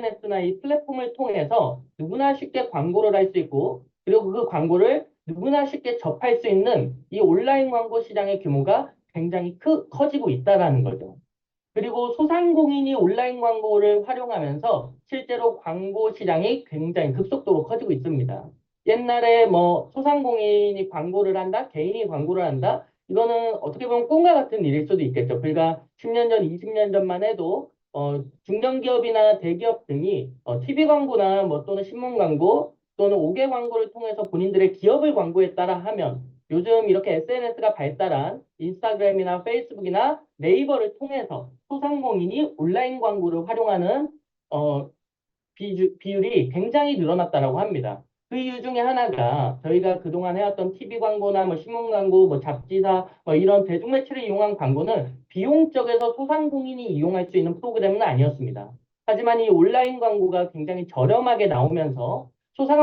SNS나 이 플랫폼을 통해서 누구나 쉽게 광고를 할 수 있고, 그리고 그 광고를 누구나 쉽게 접할 수 있는 이 온라인 광고 시장의 규모가 굉장히 커지고 있다라는 거죠. 그리고 소상공인이 온라인 광고를 활용하면서 실제로 광고 시장이 굉장히 급속도로 커지고 있습니다. 옛날에 뭐 소상공인이 광고를 한다, 개인이 광고를 한다, 이거는 어떻게 보면 꿈과 같은 일일 수도 있겠죠. 불과 10년 전, 20년 전만 해도 중견기업이나 대기업 등이 TV 광고나 뭐 또는 신문 광고 또는 5개 광고를 통해서 본인들의 기업을 광고했다라 하면 요즘 이렇게 SNS가 발달한 인스타그램이나 페이스북이나 네이버를 통해서 소상공인이 온라인 광고를 활용하는 어, 비율이 굉장히 늘어났다라고 합니다. 그 이유 중에 하나가 저희가 그동안 해왔던 TV 광고나 뭐 신문 광고, 뭐 잡지사, 뭐 이런 대중매체를 이용한 광고는 비용적에서 소상공인이 이용할 수 있는 프로그램은 아니었습니다. 하지만 이 온라인 광고가 굉장히 저렴하게 나오면서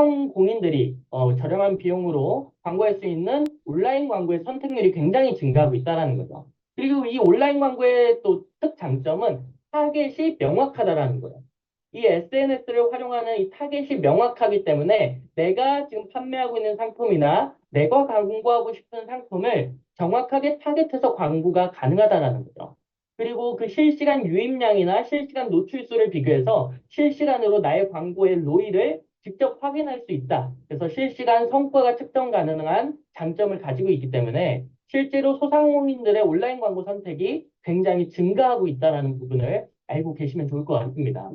소상공인들이 저렴한 비용으로 광고할 수 있는 온라인 광고의 선택률이 굉장히 증가하고 있다는 거죠. 그리고 이 온라인 광고의 또 특장점은 타겟이 명확하다라는 거예요. 이 SNS를 활용하는 이 타겟이 명확하기 때문에 내가 지금 판매하고 있는 상품이나 내가 광고하고 싶은 상품을 정확하게 타겟해서 광고가 가능하다는 거죠. 그리고 그 실시간 유입량이나 실시간 노출수를 비교해서 실시간으로 나의 광고의 로이를 직접 확인할 수 있다. 그래서 실시간 성과가 측정 가능한 장점을 가지고 있기 때문에 실제로 소상공인들의 온라인 광고 선택이 굉장히 증가하고 있다는 부분을 알고 계시면 좋을 것 같습니다.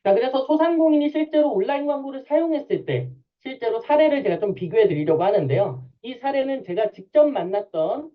자, 그래서 소상공인이 실제로 온라인 광고를 사용했을 때 실제로 사례를 제가 좀 비교해 드리려고 하는데요. 이 사례는 제가 직접 만났던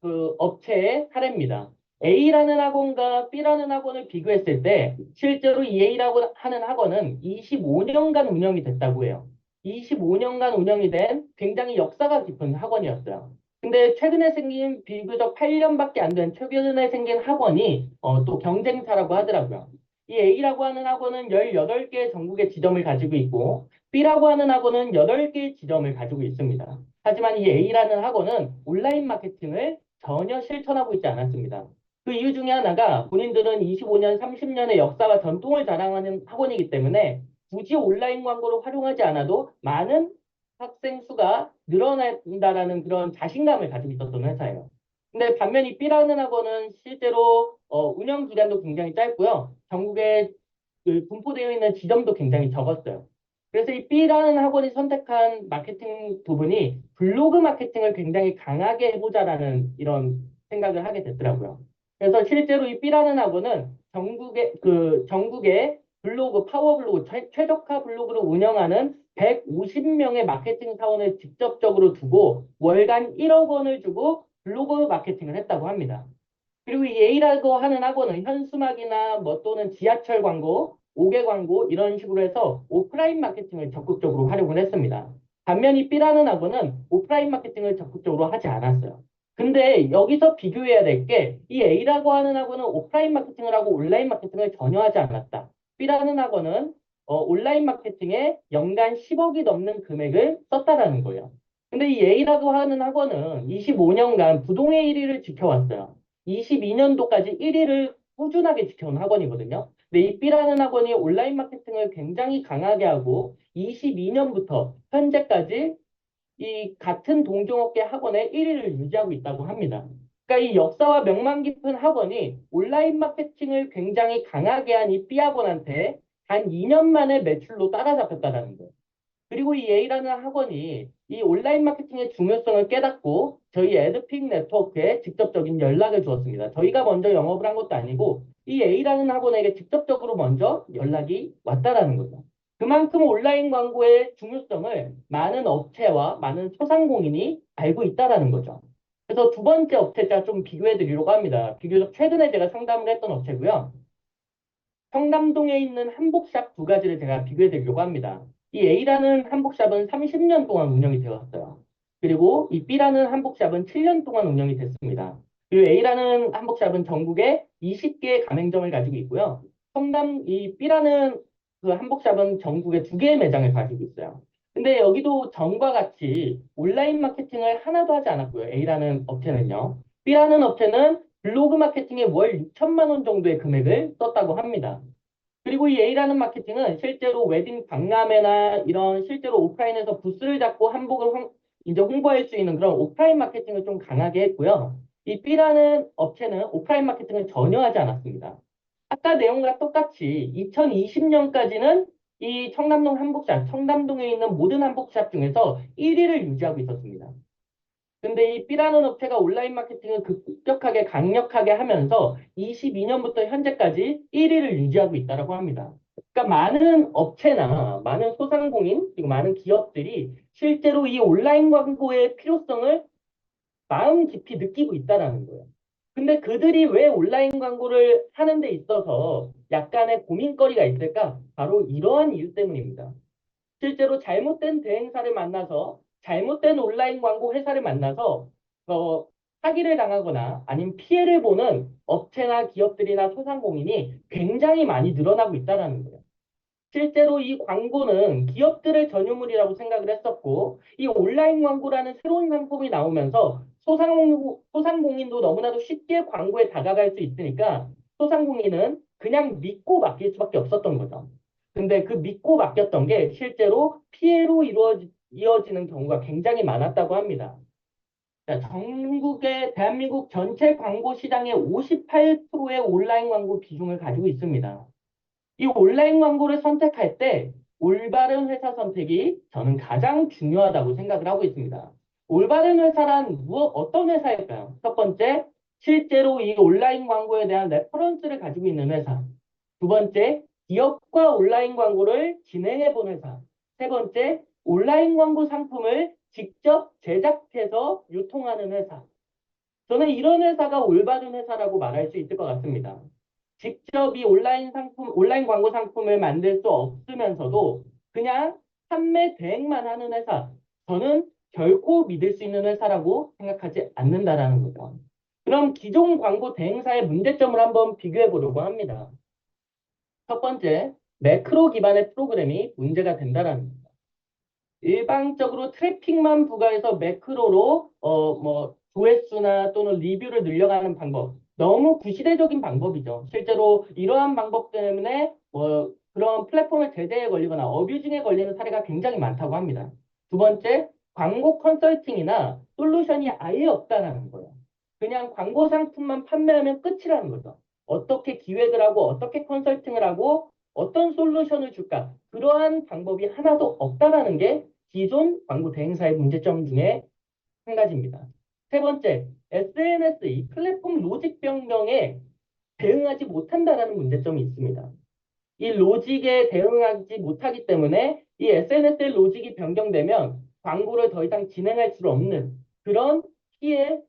그 업체의 사례입니다. A라는 학원과 B라는 학원을 비교했을 때 실제로 이 A라고 하는 학원은 25년간 운영이 됐다고 해요. 25년간 운영이 된 굉장히 역사가 깊은 학원이었어요. 근데 최근에 생긴 비교적 8년밖에 안 된 최근에 생긴 학원이 또 경쟁사라고 하더라고요. 이 A라고 하는 학원은 18개의 전국의 지점을 가지고 있고 B라고 하는 학원은 8개의 지점을 가지고 있습니다. 하지만 이 A라는 학원은 온라인 마케팅을 전혀 실천하고 있지 않았습니다. 그 이유 중에 하나가 본인들은 25년, 30년의 역사와 전통을 자랑하는 학원이기 때문에 굳이 온라인 광고를 활용하지 않아도 많은 학생 수가 늘어난다라는 그런 자신감을 가지고 있었던 회사예요. 근데 반면 이 B라는 학원은 실제로 운영 기간도 굉장히 짧고요. 전국에 그 분포되어 있는 지점도 굉장히 적었어요. 그래서 이 B라는 학원이 선택한 마케팅 부분이 블로그 마케팅을 굉장히 강하게 해보자라는 이런 생각을 하게 됐더라고요. 그래서 실제로 이 B라는 학원은 전국의 블로그, 파워 블로그, 최적화 블로그를 운영하는 150명의 마케팅 사원을 직접적으로 두고 월간 1억 원을 주고 블로그 마케팅을 했다고 합니다. 그리고 이 A라고 하는 학원은 현수막이나 뭐 또는 지하철 광고, 옥외 광고 이런 식으로 해서 오프라인 마케팅을 적극적으로 활용을 했습니다. 반면 이 B라는 학원은 오프라인 마케팅을 적극적으로 하지 않았어요. 근데 여기서 비교해야 될 게 이 A라고 하는 학원은 오프라인 마케팅을 하고 온라인 마케팅을 전혀 하지 않았다. B라는 학원은 온라인 마케팅에 연간 10억이 넘는 금액을 썼다라는 거예요. 근데 이 A라고 하는 학원은 25년간 부동의 1위를 지켜왔어요. 22년도까지 1위를 꾸준하게 지켜온 학원이거든요. 근데 이 B라는 학원이 온라인 마케팅을 굉장히 강하게 하고 22년부터 현재까지 이 같은 동종업계 학원의 1위를 유지하고 있다고 합니다. 그러니까 이 역사와 명망 깊은 학원이 온라인 마케팅을 굉장히 강하게 한 이 B학원한테 단 2년 만에 매출로 따라잡혔다는 거예요. 그리고 이 A라는 학원이 이 온라인 마케팅의 중요성을 깨닫고 저희 에드픽 네트워크에 직접적인 연락을 주었습니다. 저희가 먼저 영업을 한 것도 아니고 이 A라는 학원에게 직접적으로 먼저 연락이 왔다라는 거죠. 그만큼 온라인 광고의 중요성을 많은 업체와 많은 소상공인이 알고 있다라는 거죠. 그래서 두 번째 업체자 좀 비교해 드리려고 합니다. 비교적 최근에 제가 상담을 했던 업체고요. 청담동에 있는 한복샵 두 가지를 제가 비교해 드리려고 합니다. 이 A라는 한복샵은 30년 동안 운영이 되었어요. 그리고 이 B라는 한복샵은 7년 동안 운영이 됐습니다. 그리고 A라는 한복샵은 전국에 20개의 가맹점을 가지고 있고요. 이 B라는 그 한복샵은 전국에 2개의 매장을 가지고 있어요. 근데 여기도 전과 같이 온라인 마케팅을 하나도 하지 않았고요. A라는 업체는요. B라는 업체는 블로그 마케팅에 월 6천만 원 정도의 금액을 썼다고 합니다. 그리고 이 A라는 마케팅은 실제로 웨딩 박람회나 이런 실제로 오프라인에서 부스를 잡고 한복을 이제 홍보할 수 있는 그런 오프라인 마케팅을 좀 강하게 했고요. 이 B라는 업체는 오프라인 마케팅을 전혀 하지 않았습니다. 아까 내용과 똑같이 2020년까지는 이 청담동 한복샵, 청담동에 있는 모든 한복샵 중에서 1위를 유지하고 있었습니다. 근데 이 B라는 업체가 온라인 마케팅을 급격하게 강력하게 하면서 22년부터 현재까지 1위를 유지하고 있다고 합니다. 그러니까 많은 업체나 많은 소상공인 그리고 많은 기업들이 실제로 이 온라인 광고의 필요성을 마음 깊이 느끼고 있다는 거예요. 근데 그들이 왜 온라인 광고를 하는 데 있어서 약간의 고민거리가 있을까? 바로 이러한 이유 때문입니다. 실제로 잘못된 대행사를 만나서 잘못된 온라인 광고 회사를 만나서 어, 사기를 당하거나 아니면 피해를 보는 업체나 기업들이나 소상공인이 굉장히 많이 늘어나고 있다는 거예요. 실제로 이 광고는 기업들의 전유물이라고 생각을 했었고, 이 온라인 광고라는 새로운 상품이 나오면서 소상공인도 너무나도 쉽게 광고에 다가갈 수 있으니까 소상공인은 그냥 믿고 맡길 수밖에 없었던 거죠. 근데 그 믿고 맡겼던 게 실제로 피해로 이어지는 경우가 굉장히 많았다고 합니다. 자, 대한민국 전체 광고 시장의 58%의 온라인 광고 비중을 가지고 있습니다. 이 온라인 광고를 선택할 때 올바른 회사 선택이 저는 가장 중요하다고 생각을 하고 있습니다. 올바른 회사란 어떤 회사일까요? 첫 번째, 실제로 이 온라인 광고에 대한 레퍼런스를 가지고 있는 회사. 두 번째, 기업과 온라인 광고를 진행해 본 회사. 세 번째, 온라인 광고 상품을 직접 제작해서 유통하는 회사. 저는 이런 회사가 올바른 회사라고 말할 수 있을 것 같습니다. 직접 이 온라인 광고 상품을 만들 수 없으면서도 그냥 판매 대행만 하는 회사, 저는 결코 믿을 수 있는 회사라고 생각하지 않는다라는 거죠. 그럼 기존 광고 대행사의 문제점을 한번 비교해 보려고 합니다. 첫 번째, 매크로 기반의 프로그램이 문제가 된다라는 겁니다. 일방적으로 트래픽만 부과해서 매크로로 조회수나 또는 리뷰를 늘려가는 방법. 너무 구시대적인 방법이죠. 실제로 이러한 방법 때문에 그런 플랫폼의 제재에 걸리거나 어뷰징에 걸리는 사례가 굉장히 많다고 합니다. 두 번째, 광고 컨설팅이나 솔루션이 아예 없다는 거예요. 그냥 광고 상품만 판매하면 끝이라는 거죠. 어떻게 기획을 하고 어떻게 컨설팅을 하고 어떤 솔루션을 줄까? 그러한 방법이 하나도 없다라는 게 기존 광고 대행사의 문제점 중에 한 가지입니다. 세 번째, SNS, 이 플랫폼 로직 변경에 대응하지 못한다라는 문제점이 있습니다. 이 로직에 대응하지 못하기 때문에 이 SNS의 로직이 변경되면 광고를 더 이상 진행할 수 없는 그런 피해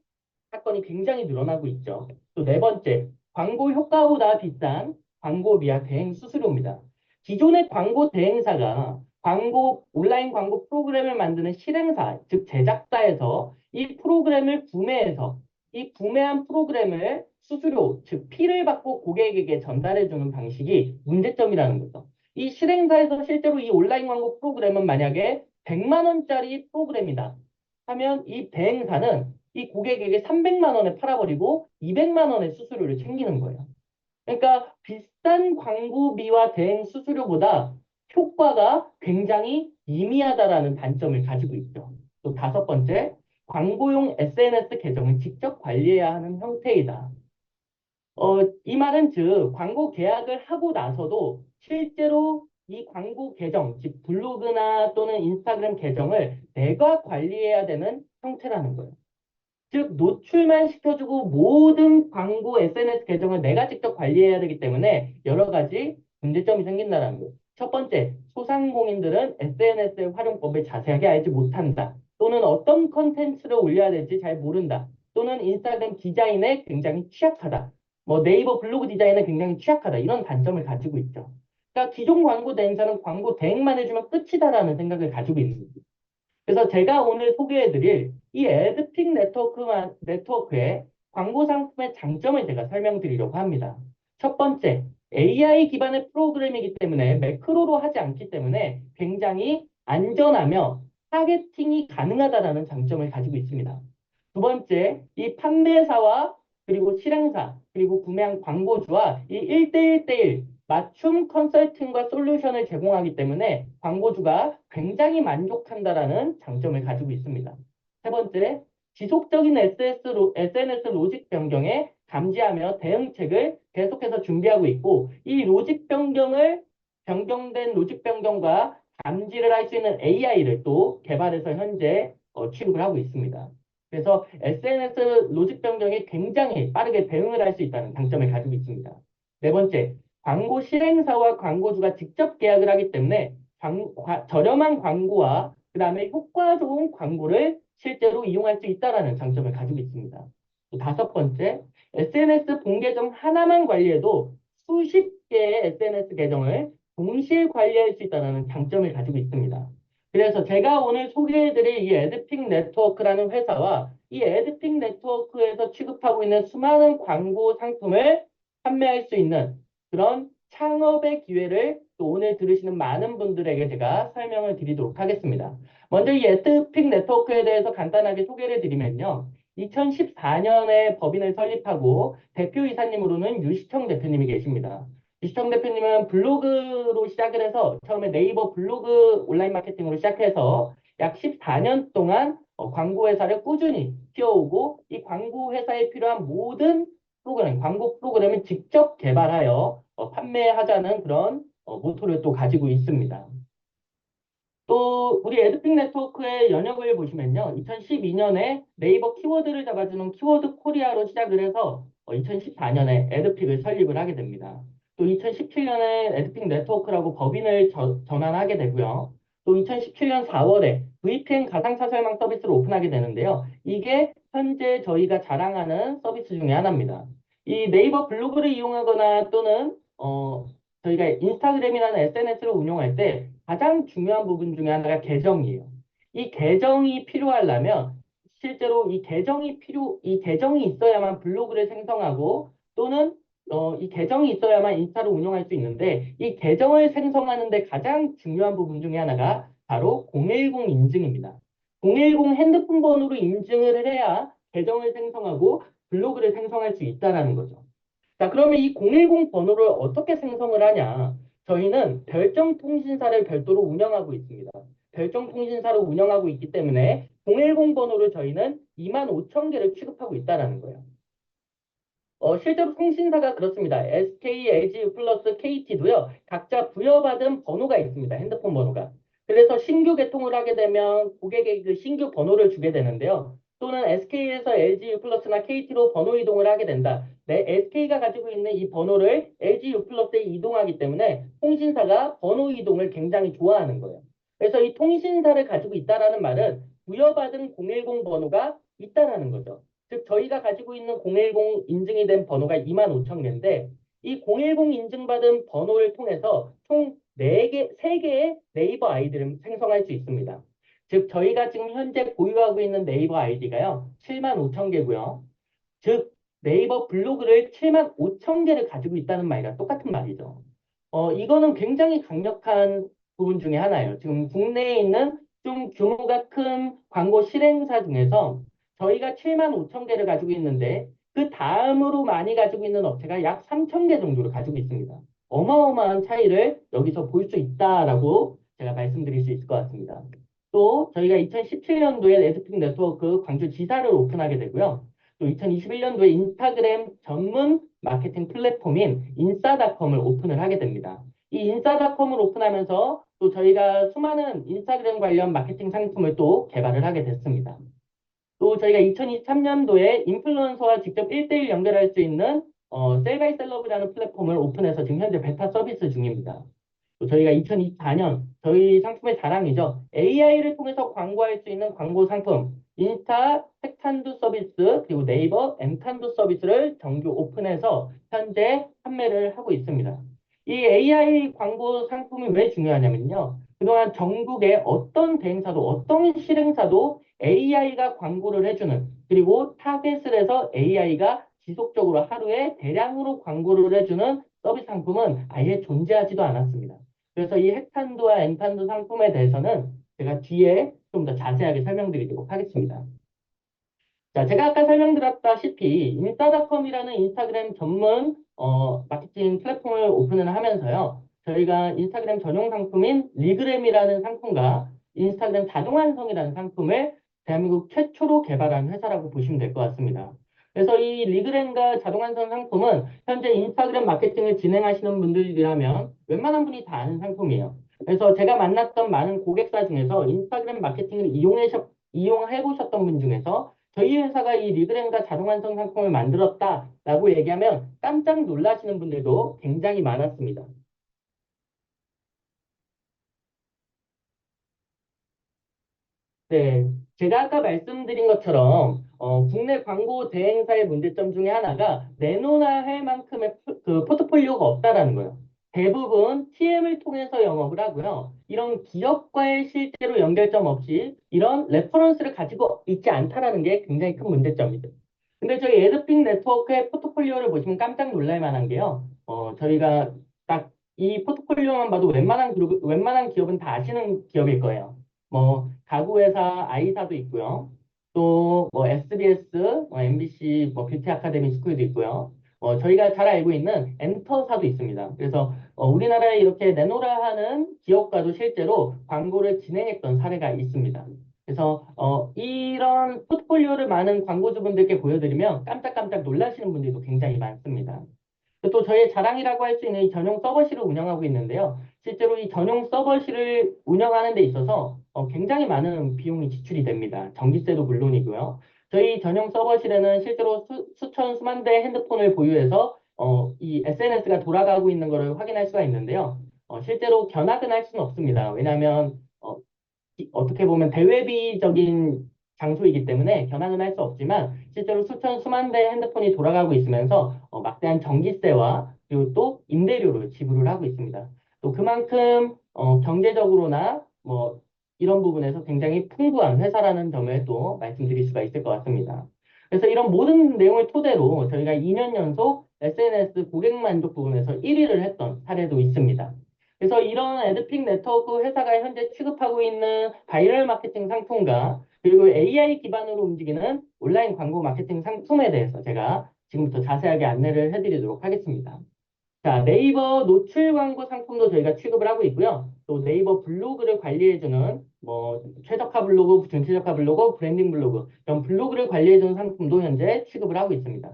사건이 굉장히 늘어나고 있죠. 또 네 번째, 광고 효과보다 비싼 광고비와 대행 수수료입니다. 기존의 광고 대행사가 온라인 광고 프로그램을 만드는 실행사, 즉 제작사에서 이 프로그램을 구매해서 이 구매한 프로그램을 수수료, 즉 피를 받고 고객에게 전달해주는 방식이 문제점이라는 거죠. 이 실행사에서 실제로 이 온라인 광고 프로그램은 만약에 100만 원짜리 프로그램이다 하면 이 대행사는 이 고객에게 300만 원에 팔아버리고 200만 원의 수수료를 챙기는 거예요. 그러니까 비싼 광고비와 대행 수수료보다 효과가 굉장히 미미하다라는 단점을 가지고 있죠. 또 다섯 번째, 광고용 SNS 계정을 직접 관리해야 하는 형태이다. 이 말은 즉 광고 계약을 하고 나서도 실제로 이 광고 계정, 즉 블로그나 또는 인스타그램 계정을 내가 관리해야 되는 형태라는 거예요. 즉 노출만 시켜주고 모든 광고 SNS 계정을 내가 직접 관리해야 되기 때문에 여러 가지 문제점이 생긴다는 거예요. 첫 번째, 소상공인들은 SNS의 활용법을 자세하게 알지 못한다. 또는 어떤 컨텐츠를 올려야 될지 잘 모른다. 또는 인스타그램 디자인에 굉장히 취약하다. 네이버 블로그 디자인에 굉장히 취약하다. 이런 단점을 가지고 있죠. 그러니까 기존 광고 대행사는 광고 대행만 해주면 끝이다라는 생각을 가지고 있는 거죠. 그래서 제가 오늘 소개해드릴 이 에드픽 네트워크의 광고 상품의 장점을 제가 설명드리려고 합니다. 첫 번째, AI 기반의 프로그램이기 때문에 매크로로 하지 않기 때문에 굉장히 안전하며 타겟팅이 가능하다는 장점을 가지고 있습니다. 두 번째, 이 판매사와 그리고 실행사, 그리고 구매한 광고주와 이 1대1대1 맞춤 컨설팅과 솔루션을 제공하기 때문에 광고주가 굉장히 만족한다라는 장점을 가지고 있습니다. 세 번째, 지속적인 SNS 로직 변경에 감지하며 대응책을 계속해서 준비하고 있고, 이 변경된 로직 변경과 감지를 할 수 있는 AI를 또 개발해서 현재 취급을 하고 있습니다. 그래서 SNS 로직 변경에 굉장히 빠르게 대응을 할 수 있다는 장점을 가지고 있습니다. 네 번째, 광고 실행사와 광고주가 직접 계약을 하기 때문에 저렴한 광고와 그 다음에 효과 좋은 광고를 실제로 이용할 수 있다는 장점을 가지고 있습니다. 또 다섯 번째, SNS 본 계정 하나만 관리해도 수십 개의 SNS 계정을 동시에 관리할 수 있다는 장점을 가지고 있습니다. 그래서 제가 오늘 소개해드릴 이 에드픽 네트워크라는 회사와 이 에드픽 네트워크에서 취급하고 있는 수많은 광고 상품을 판매할 수 있는 그런 창업의 기회를 또 오늘 들으시는 많은 분들에게 제가 설명을 드리도록 하겠습니다. 먼저 이 에드픽 네트워크에 대해서 간단하게 소개를 드리면요. 2014년에 법인을 설립하고 대표이사님으로는 유시청 대표님이 계십니다. 유시청 대표님은 블로그로 시작을 해서 처음에 네이버 블로그 온라인 마케팅으로 시작해서 약 14년 동안 광고 회사를 꾸준히 키워오고 이 광고 회사에 필요한 모든 광고 프로그램을 직접 개발하여 판매하자는 그런 모토를 또 가지고 있습니다. 또 우리 에드픽 네트워크의 연역을 보시면요. 2012년에 네이버 키워드를 잡아주는 키워드 코리아로 시작을 해서 2014년에 에드픽을 설립을 하게 됩니다. 또 2017년에 에드픽 네트워크라고 법인을 전환하게 되고요. 또 2017년 4월에 VPN 가상차 설명 서비스를 오픈하게 되는데요. 이게 현재 저희가 자랑하는 서비스 중에 하나입니다. 이 네이버 블로그를 이용하거나 또는 저희가 인스타그램이라는 SNS를 운용할 때 가장 중요한 부분 중에 하나가 계정이에요. 이 계정이 필요하려면 실제로 이 계정이 있어야만 블로그를 생성하고 또는 이 계정이 있어야만 인스타를 운영할 수 있는데 이 계정을 생성하는데 가장 중요한 부분 중에 하나가 바로 010 인증입니다. 010 핸드폰 번호로 인증을 해야 계정을 생성하고 블로그를 생성할 수 있다는 거죠. 자, 그러면 이 010 번호를 어떻게 생성을 하냐? 저희는 별정통신사를 별도로 운영하고 있습니다. 별정통신사를 운영하고 있기 때문에 010 번호를 저희는 2만 5천 개를 취급하고 있다는 거예요. 실제로 통신사가 그렇습니다. SK, LG 플러스 KT도요. 각자 부여받은 번호가 있습니다. 핸드폰 번호가. 그래서 신규 개통을 하게 되면 고객에게 그 신규 번호를 주게 되는데요. 또는 SK에서 LG 플러스나 KT로 번호 이동을 하게 된다. SK가 가지고 있는 이 번호를 LG 플러스에 이동하기 때문에 통신사가 번호 이동을 굉장히 좋아하는 거예요. 그래서 이 통신사를 가지고 있다라는 말은 부여받은 010 번호가 있다라는 거죠. 즉 저희가 가지고 있는 010 인증이 된 번호가 2만 5천 개인데 이 010 인증받은 번호를 통해서 총 3개의 네이버 아이디를 생성할 수 있습니다. 즉 저희가 지금 현재 보유하고 있는 네이버 아이디가요. 7만 5천 개고요. 즉 네이버 블로그를 7만 5천 개를 가지고 있다는 말이랑 똑같은 말이죠. 이거는 굉장히 강력한 부분 중에 하나예요. 지금 국내에 있는 좀 규모가 큰 광고 실행사 중에서 저희가 7만 5천 개를 가지고 있는데 그 다음으로 많이 가지고 있는 업체가 약 3천 개 정도를 가지고 있습니다. 어마어마한 차이를 여기서 볼 수 있다라고 제가 말씀드릴 수 있을 것 같습니다. 또 저희가 2017년도에 레드픽 네트워크 광주지사를 오픈하게 되고요. 또 2021년도에 인스타그램 전문 마케팅 플랫폼인 인싸닷컴을 오픈을 하게 됩니다. 이 인싸닷컴을 오픈하면서 또 저희가 수많은 인스타그램 관련 마케팅 상품을 또 개발을 하게 됐습니다. 또 저희가 2023년도에 인플루언서와 직접 1대1 연결할 수 있는 셀바이셀럽이라는 플랫폼을 오픈해서 지금 현재 베타 서비스 중입니다. 또 저희가 2024년 저희 상품의 자랑이죠. AI를 통해서 광고할 수 있는 광고 상품 인스타 색탄두 서비스 그리고 네이버 엠탄두 서비스를 정규 오픈해서 현재 판매를 하고 있습니다. 이 AI 광고 상품이 왜 중요하냐면요. 그동안 전국의 어떤 대행사도 어떤 실행사도 AI가 광고를 해주는 그리고 타겟을 해서 AI가 지속적으로 하루에 대량으로 광고를 해주는 서비스 상품은 아예 존재하지도 않았습니다. 그래서 이 핵탄두와 엔탄두 상품에 대해서는 제가 뒤에 좀 더 자세하게 설명드리도록 하겠습니다. 자, 제가 아까 설명드렸다시피 인스타닷컴이라는 인스타그램 전문 마케팅 플랫폼을 오픈을 하면서요. 저희가 인스타그램 전용 상품인 리그램이라는 상품과 인스타그램 자동완성이라는 상품을 대한민국 최초로 개발한 회사라고 보시면 될 것 같습니다. 그래서 이 리그램과 자동완성 상품은 현재 인스타그램 마케팅을 진행하시는 분들이라면 웬만한 분이 다 아는 상품이에요. 그래서 제가 만났던 많은 고객사 중에서 인스타그램 마케팅을 이용해 보셨던 분 중에서 저희 회사가 이 리그램과 자동완성 상품을 만들었다라고 얘기하면 깜짝 놀라시는 분들도 굉장히 많았습니다. 네, 제가 아까 말씀드린 것처럼 국내 광고 대행사의 문제점 중에 하나가 내놓아야 할 만큼의 그 포트폴리오가 없다라는 거예요. 대부분 TM을 통해서 영업을 하고요. 이런 기업과의 실제로 연결점 없이 이런 레퍼런스를 가지고 있지 않다라는 게 굉장히 큰 문제점이죠. 근데 저희 에드핑 네트워크의 포트폴리오를 보시면 깜짝 놀랄 만한 게요. 저희가 딱 이 포트폴리오만 봐도 웬만한 기업은 다 아시는 기업일 거예요. 뭐 가구회사 아이사도 있고요. 또 뭐 SBS, MBC, 뭐 뷰티 아카데미 스쿨도 있고요. 저희가 잘 알고 있는 엔터사도 있습니다. 그래서 우리나라에 이렇게 내노라 하는 기업과도 실제로 광고를 진행했던 사례가 있습니다. 그래서 이런 포트폴리오를 많은 광고주분들께 보여드리면 깜짝깜짝 놀라시는 분들도 굉장히 많습니다. 또 저희의 자랑이라고 할 수 있는 이 전용 서버실을 운영하고 있는데요. 실제로 이 전용 서버실을 운영하는 데 있어서 굉장히 많은 비용이 지출이 됩니다. 전기세도 물론이고요. 저희 전용 서버실에는 실제로 수천 수만 대의 핸드폰을 보유해서 이 SNS가 돌아가고 있는 것을 확인할 수가 있는데요. 실제로 견학은 할 수는 없습니다. 왜냐하면 어떻게 보면 대외비적인 장소이기 때문에 견학은 할 수 없지만 실제로 수천 수만 대의 핸드폰이 돌아가고 있으면서 막대한 전기세와 그리고 또 임대료를 지불을 하고 있습니다. 또 그만큼 경제적으로나 뭐 이런 부분에서 굉장히 풍부한 회사라는 점을 또 말씀드릴 수가 있을 것 같습니다. 그래서 이런 모든 내용을 토대로 저희가 2년 연속 SNS 고객 만족 부분에서 1위를 했던 사례도 있습니다. 그래서 이런 에드픽 네트워크 회사가 현재 취급하고 있는 바이럴 마케팅 상품과 그리고 AI 기반으로 움직이는 온라인 광고 마케팅 상품에 대해서 제가 지금부터 자세하게 안내를 해드리도록 하겠습니다. 자, 네이버 노출 광고 상품도 저희가 취급을 하고 있고요. 또 네이버 블로그를 관리해주는 뭐 최적화 블로그, 준최적화 블로그, 브랜딩 블로그 이런 블로그를 관리해주는 상품도 현재 취급을 하고 있습니다.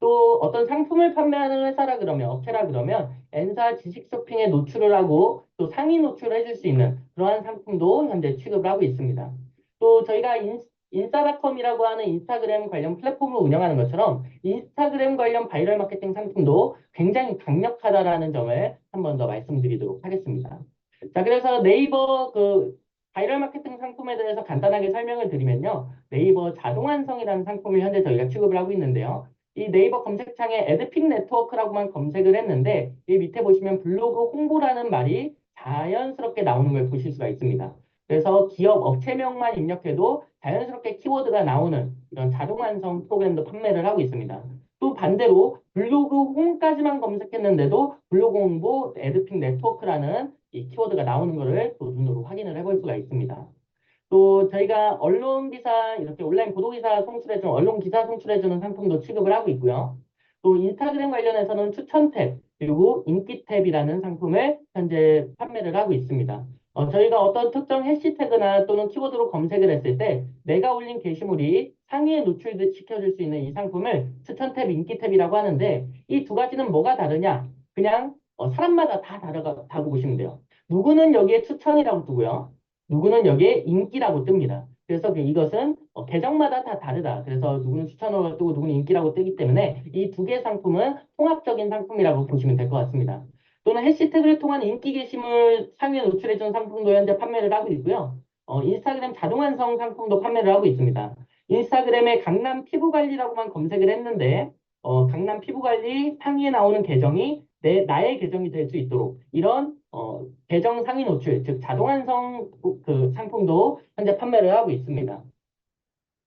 또 어떤 상품을 판매하는 회사라 그러면 업체라 그러면 N사 지식 쇼핑에 노출을 하고 또 상위 노출을 해줄 수 있는 그러한 상품도 현재 취급을 하고 있습니다. 또 저희가 인스타닷컴이라고 하는 인스타그램 관련 플랫폼을 운영하는 것처럼 인스타그램 관련 바이럴 마케팅 상품도 굉장히 강력하다라는 점을 한 번 더 말씀드리도록 하겠습니다. 자, 그래서 네이버 그 바이럴 마케팅 상품에 대해서 간단하게 설명을 드리면요. 네이버 자동완성이라는 상품을 현재 저희가 취급을 하고 있는데요. 이 네이버 검색창에 에드픽 네트워크라고만 검색을 했는데 이 밑에 보시면 블로그 홍보라는 말이 자연스럽게 나오는 걸 보실 수가 있습니다. 그래서 기업 업체명만 입력해도 자연스럽게 키워드가 나오는 이런 자동 완성 프로그램도 판매를 하고 있습니다. 또 반대로 블로그 홈까지만 검색했는데도 블로그 홍보 에드픽 네트워크라는 이 키워드가 나오는 것을 또 눈으로 확인을 해볼 수가 있습니다. 또 저희가 언론 기사 이렇게 온라인 보도 기사 송출해주는 언론 기사 송출해주는 상품도 취급을 하고 있고요. 또 인스타그램 관련해서는 추천 탭 그리고 인기 탭이라는 상품을 현재 판매를 하고 있습니다. 저희가 어떤 특정 해시태그나 또는 키워드로 검색을 했을 때 내가 올린 게시물이 상위에 노출시켜줄 수 있는 이 상품을 추천 탭, 인기 탭이라고 하는데 이 두 가지는 뭐가 다르냐? 그냥 사람마다 다 다르다고 보시면 돼요. 누구는 여기에 추천이라고 두고요. 누구는 여기에 인기라고 뜹니다. 그래서 이것은 계정마다 다 다르다. 그래서 누구는 추천으로 뜨고 누구는 인기라고 뜨기 때문에 이 두 개의 상품은 통합적인 상품이라고 보시면 될 것 같습니다. 또는 해시태그를 통한 인기 게시물 상위에 노출해준 상품도 현재 판매를 하고 있고요. 인스타그램 자동완성 상품도 판매를 하고 있습니다. 인스타그램에 강남 피부관리라고만 검색을 했는데 강남 피부관리 상위에 나오는 계정이 나의 계정이 될 수 있도록 이런 계정 상위 노출, 즉 자동완성 그 상품도 현재 판매를 하고 있습니다.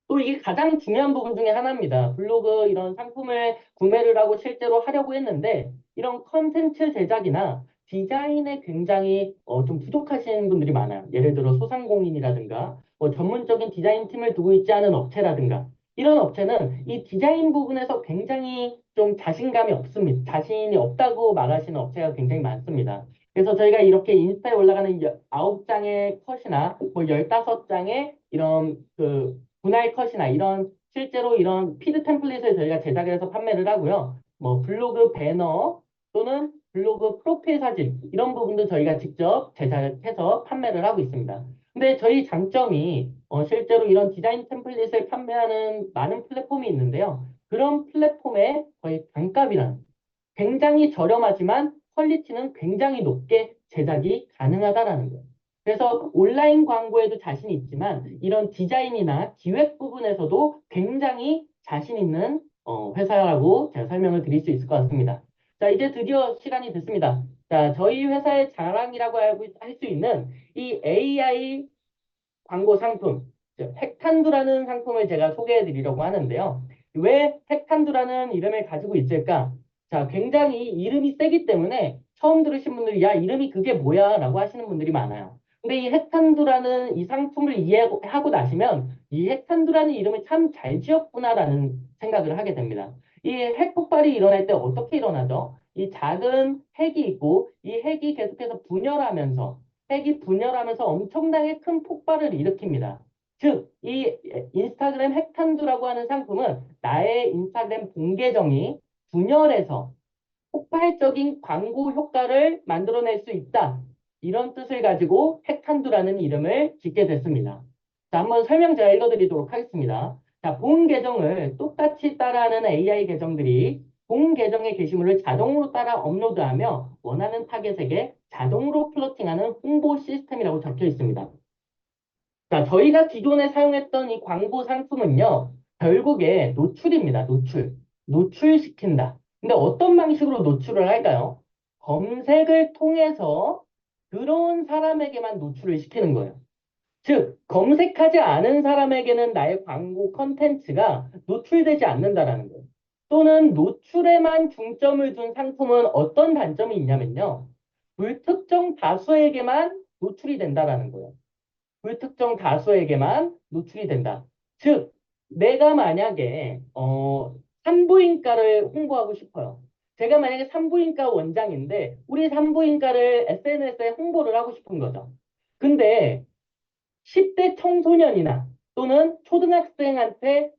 또 이게 가장 중요한 부분 중에 하나입니다. 블로그 이런 상품을 구매를 하고 실제로 하려고 했는데 이런 컨텐츠 제작이나 디자인에 굉장히 좀 부족하신 분들이 많아요. 예를 들어 소상공인이라든가 뭐 전문적인 디자인 팀을 두고 있지 않은 업체라든가 이런 업체는 이 디자인 부분에서 굉장히 좀 자신감이 없습니다. 자신이 없다고 말하시는 업체가 굉장히 많습니다. 그래서 저희가 이렇게 인스타에 올라가는 9장의 컷이나 뭐 15장의 이런 그 분할 컷이나 이런 실제로 이런 피드 템플릿을 저희가 제작을 해서 판매를 하고요. 뭐 블로그 배너 또는 블로그 프로필 사진 이런 부분도 저희가 직접 제작해서 판매를 하고 있습니다. 근데 저희 장점이 실제로 이런 디자인 템플릿을 판매하는 많은 플랫폼이 있는데요. 그런 플랫폼의 거의 반값이란 굉장히 저렴하지만 퀄리티는 굉장히 높게 제작이 가능하다라는 거예요. 그래서 온라인 광고에도 자신이 있지만 이런 디자인이나 기획 부분에서도 굉장히 자신 있는 회사라고 제가 설명을 드릴 수 있을 것 같습니다. 자, 이제 드디어 시간이 됐습니다. 자, 저희 회사의 자랑이라고 할 수 있는 이 AI 광고 상품, 즉 핵탄두라는 상품을 제가 소개해 드리려고 하는데요. 왜 핵탄두라는 이름을 가지고 있을까? 자, 굉장히 이름이 세기 때문에 처음 들으신 분들이 야, 이름이 그게 뭐야? 라고 하시는 분들이 많아요. 근데 이 핵탄두라는 이 상품을 이해하고 나시면 이 핵탄두라는 이름을 참 잘 지었구나라는 생각을 하게 됩니다. 이 핵폭발이 일어날 때 어떻게 일어나죠? 이 작은 핵이 있고 이 핵이 계속해서 분열하면서 핵이 분열하면서 엄청나게 큰 폭발을 일으킵니다. 즉, 이 인스타그램 핵탄두라고 하는 상품은 나의 인스타그램 본계정이 분열해서 폭발적인 광고 효과를 만들어낼 수 있다. 이런 뜻을 가지고 핵탄두라는 이름을 짓게 됐습니다. 자, 한번 설명 제가 읽어드리도록 하겠습니다. 자, 본 계정을 똑같이 따라하는 AI 계정들이 본 계정의 게시물을 자동으로 따라 업로드하며 원하는 타겟에게 자동으로 플로팅하는 홍보 시스템이라고 적혀 있습니다. 자, 저희가 기존에 사용했던 이 광고 상품은요, 결국에 노출입니다. 노출. 노출시킨다. 근데 어떤 방식으로 노출을 할까요? 검색을 통해서 들어온 사람에게만 노출을 시키는 거예요. 즉, 검색하지 않은 사람에게는 나의 광고 컨텐츠가 노출되지 않는다라는 거예요. 또는 노출에만 중점을 둔 상품은 어떤 단점이 있냐면요. 불특정 다수에게만 노출이 된다라는 거예요. 불특정 다수에게만 노출이 된다. 즉, 내가 만약에 산부인과를 홍보하고 싶어요. 제가 만약에 산부인과 원장인데 우리 산부인과를 SNS에 홍보를 하고 싶은 거죠. 근데 10대 청소년이나 또는 초등학생한테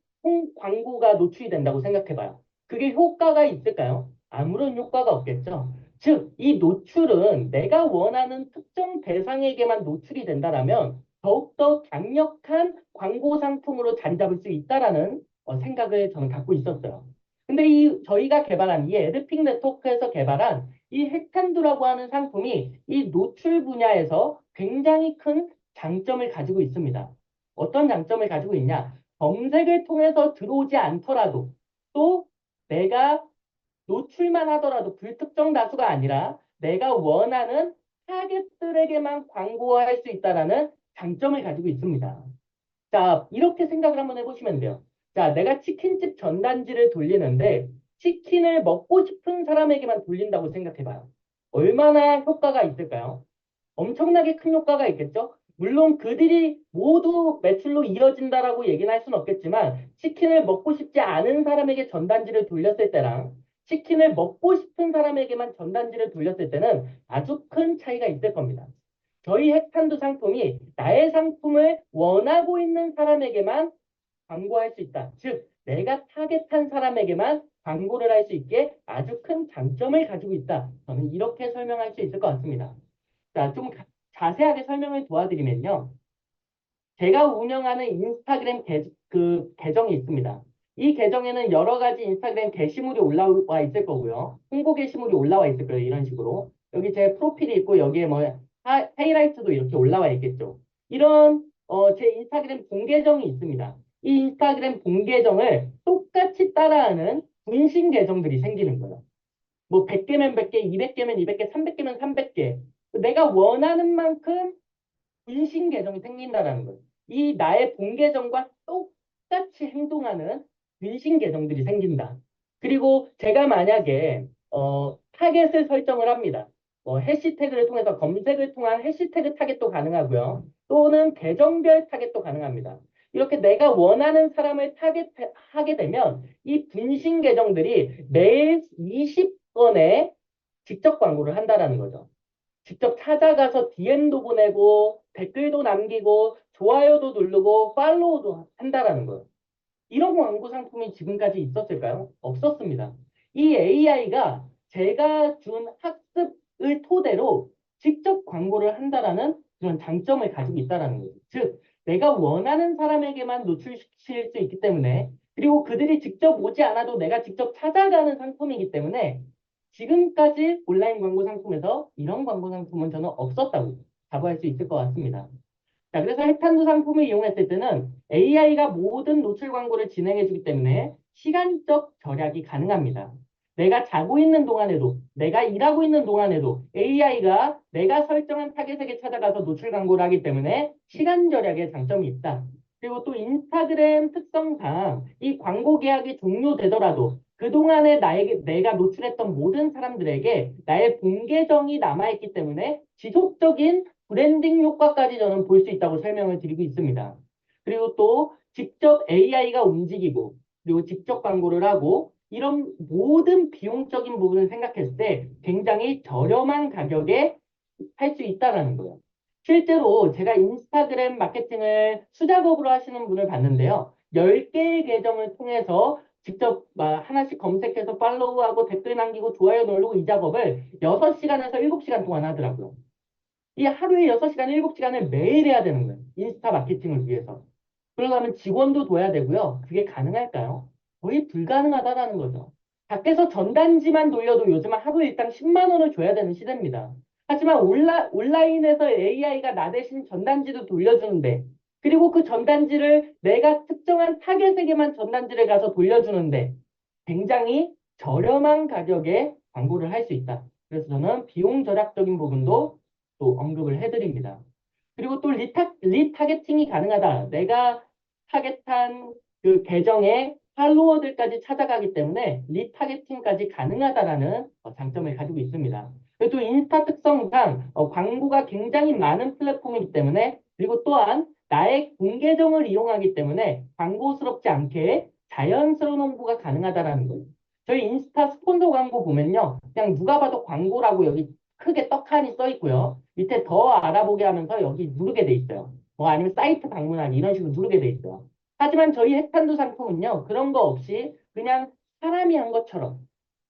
광고가 노출이 된다고 생각해봐요. 그게 효과가 있을까요? 아무런 효과가 없겠죠. 즉, 이 노출은 내가 원하는 특정 대상에게만 노출이 된다라면 더욱더 강력한 광고 상품으로 자리 잡을 수 있다라는 생각을 저는 갖고 있었어요. 근데 저희가 개발한 이 에드픽 네트워크에서 개발한 이 핵탄두라고 하는 상품이 이 노출 분야에서 굉장히 큰 장점을 가지고 있습니다. 어떤 장점을 가지고 있냐? 검색을 통해서 들어오지 않더라도 또 내가 노출만 하더라도 불특정 다수가 아니라 내가 원하는 타겟들에게만 광고할 수 있다라는 장점을 가지고 있습니다. 자, 이렇게 생각을 한번 해보시면 돼요. 자, 내가 치킨집 전단지를 돌리는데 치킨을 먹고 싶은 사람에게만 돌린다고 생각해봐요. 얼마나 효과가 있을까요? 엄청나게 큰 효과가 있겠죠? 물론 그들이 모두 매출로 이어진다라고 얘기는 할 수는 없겠지만 치킨을 먹고 싶지 않은 사람에게 전단지를 돌렸을 때랑 치킨을 먹고 싶은 사람에게만 전단지를 돌렸을 때는 아주 큰 차이가 있을 겁니다. 저희 핵탄두 상품이 나의 상품을 원하고 있는 사람에게만 광고할 수 있다. 즉, 내가 타겟한 사람에게만 광고를 할 수 있게 아주 큰 장점을 가지고 있다. 저는 이렇게 설명할 수 있을 것 같습니다. 자, 좀 자세하게 설명을 도와드리면요. 제가 운영하는 인스타그램 계정이 있습니다. 이 계정에는 여러 가지 인스타그램 게시물이 올라와 있을 거고요. 홍보 게시물이 올라와 있을 거예요. 이런 식으로. 여기 제 프로필이 있고 여기에 뭐 하이라이트도 이렇게 올라와 있겠죠. 이런 제 인스타그램 본계정이 있습니다. 이 인스타그램 본계정을 똑같이 따라하는 분신 계정들이 생기는 거예요. 뭐 100개면 100개, 200개면 200개, 300개면 300개. 내가 원하는 만큼 분신 계정이 생긴다라는 거예요. 이 나의 본 계정과 똑같이 행동하는 분신 계정들이 생긴다. 그리고 제가 만약에 타겟을 설정을 합니다. 해시태그를 통해서 검색을 통한 해시태그 타겟도 가능하고요. 또는 계정별 타겟도 가능합니다. 이렇게 내가 원하는 사람을 타겟하게 되면 이 분신 계정들이 매일 20건의 직접 광고를 한다라는 거죠. 직접 찾아가서 DM도 보내고 댓글도 남기고 좋아요도 누르고 팔로우도 한다라는 거예요. 이런 광고 상품이 지금까지 있었을까요? 없었습니다. 이 AI가 제가 준 학습을 토대로 직접 광고를 한다라는 그런 장점을 가지고 있다라는 거죠. 즉, 내가 원하는 사람에게만 노출시킬 수 있기 때문에 그리고 그들이 직접 오지 않아도 내가 직접 찾아가는 상품이기 때문에 지금까지 온라인 광고 상품에서 이런 광고 상품은 저는 없었다고 자부할 수 있을 것 같습니다. 자, 그래서 핵탄두 상품을 이용했을 때는 AI가 모든 노출 광고를 진행해주기 때문에 시간적 절약이 가능합니다. 내가 자고 있는 동안에도, 내가 일하고 있는 동안에도 AI가 내가 설정한 타겟에게 찾아가서 노출 광고를 하기 때문에 시간 절약의 장점이 있다. 그리고 또 인스타그램 특성상 이 광고 계약이 종료되더라도 그동안에 내가 노출했던 모든 사람들에게 나의 본 계정이 남아있기 때문에 지속적인 브랜딩 효과까지 저는 볼 수 있다고 설명을 드리고 있습니다. 그리고 또 직접 AI가 움직이고 그리고 직접 광고를 하고 이런 모든 비용적인 부분을 생각했을 때 굉장히 저렴한 가격에 할 수 있다는 거예요. 실제로 제가 인스타그램 마케팅을 수작업으로 하시는 분을 봤는데요. 10개의 계정을 통해서 직접 하나씩 검색해서 팔로우하고 댓글 남기고 좋아요 누르고 이 작업을 6시간에서 7시간 동안 하더라고요. 이 하루에 6시간, 7시간을 매일 해야 되는 거예요. 인스타 마케팅을 위해서. 그러려면 직원도 둬야 되고요. 그게 가능할까요? 거의 불가능하다라는 거죠. 밖에서 전단지만 돌려도 요즘은 하루에 일당 10만 원을 줘야 되는 시대입니다. 하지만 온라인에서 AI가 나 대신 전단지도 돌려주는데, 그리고 그 전단지를 내가 특정한 타겟에게만 전단지를 가서 돌려주는데, 굉장히 저렴한 가격에 광고를 할 수 있다. 그래서 저는 비용 절약적인 부분도 또 언급을 해드립니다. 그리고 또 리타겟팅이 가능하다. 내가 타겟한 그 계정의 팔로워들까지 찾아가기 때문에 리타겟팅까지 가능하다라는 장점을 가지고 있습니다. 그리고 또 인스타 특성상 광고가 굉장히 많은 플랫폼이기 때문에 그리고 또한 나의 공계정을 이용하기 때문에 광고스럽지 않게 자연스러운 홍보가 가능하다라는 거예요. 저희 인스타 스폰서 광고 보면요. 그냥 누가 봐도 광고라고 여기 크게 떡하니 써 있고요. 밑에 더 알아보게 하면서 여기 누르게 돼 있어요. 뭐 아니면 사이트 방문하기 이런 식으로 누르게 돼 있어요. 하지만 저희 핵탄두 상품은요. 그런 거 없이 그냥 사람이 한 것처럼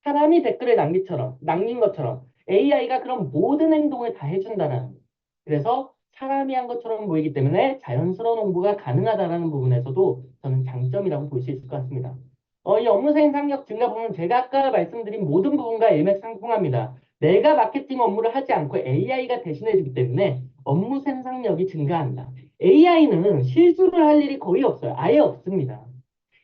사람이 댓글을 남긴 것처럼 AI가 그런 모든 행동을 다 해준다는 거예요. 그래서 사람이 한 것처럼 보이기 때문에 자연스러운 홍보가 가능하다는 부분에서도 저는 장점이라고 볼 수 있을 것 같습니다. 이 업무 생산력 증가 부분은 제가 아까 말씀드린 모든 부분과 일맥상통합니다. 내가 마케팅 업무를 하지 않고 AI가 대신해주기 때문에 업무 생산력이 증가한다. AI는 실수를 할 일이 거의 없어요. 아예 없습니다.